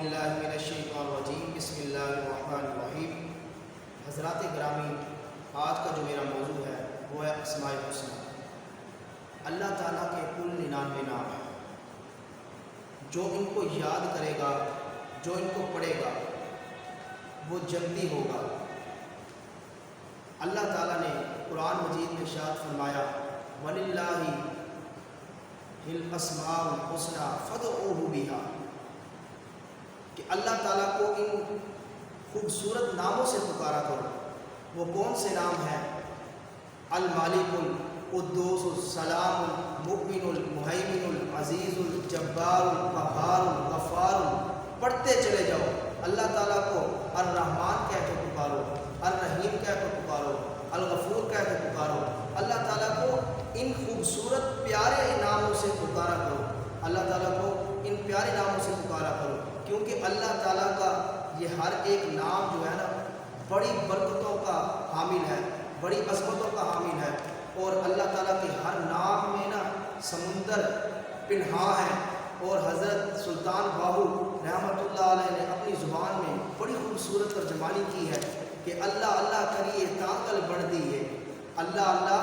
باللہ من الشیطان الرجیم بسم اللہ الرحمن الرحیم۔ حضرات گرامی، آج کا جو میرا موضوع ہے وہ ہے اسماء الحسنی۔ اللہ تعالیٰ کے کل 99 نام ہیں، جو ان کو یاد کرے گا، جو ان کو پڑھے گا وہ جنتی ہوگا۔ اللہ تعالیٰ نے قرآن مجید میں ارشاد فرمایا وَلِلَّهِ الْأَسْمَاءُ الْحُسْنَىٰ فَادْعُوهُ بِهَا، کہ اللہ تعالیٰ کو ان خوبصورت ناموں سے پکارا کرو۔ وہ کون سے نام ہیں؟ المالک، القدوس، السلام، المؤمن، المہیمن، العزیز، الجبار، القہار، الغفار۔ پڑھتے چلے جاؤ۔ اللہ تعالیٰ کو الرحمن کہہ کے پکارو، الرحیم کہہ کے پکارو، الغفور کہہ کے پکارو۔ اللہ تعالیٰ کو ان خوبصورت پیارے ناموں سے پکارا کرو۔ اللہ تعالیٰ کو ان پیارے ناموں سے پکارا کرو، کیونکہ اللہ تعالیٰ کا یہ ہر ایک نام جو ہے نا بڑی برکتوں کا حامل ہے، بڑی عظمتوں کا حامل ہے، اور اللہ تعالیٰ کے ہر نام میں نا سمندر پنہاں ہے۔ اور حضرت سلطان باہو رحمۃ اللہ علیہ نے اپنی زبان میں بڑی خوبصورت ترجمانی کی ہے کہ اللہ اللہ کریے تانگل بڑھ دیے، اللہ اللہ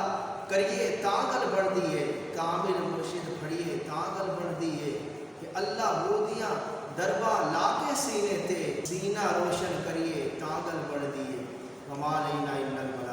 کریے تانگل بڑھ دیے، کامل مرشد پڑھیے تانگل بڑھ دیے، کہ اللہ وہ دیاں دربا لا کے سینے تے، سینہ روشن کریے تانگل بڑھ دیے، وما علینا الا البلاغ۔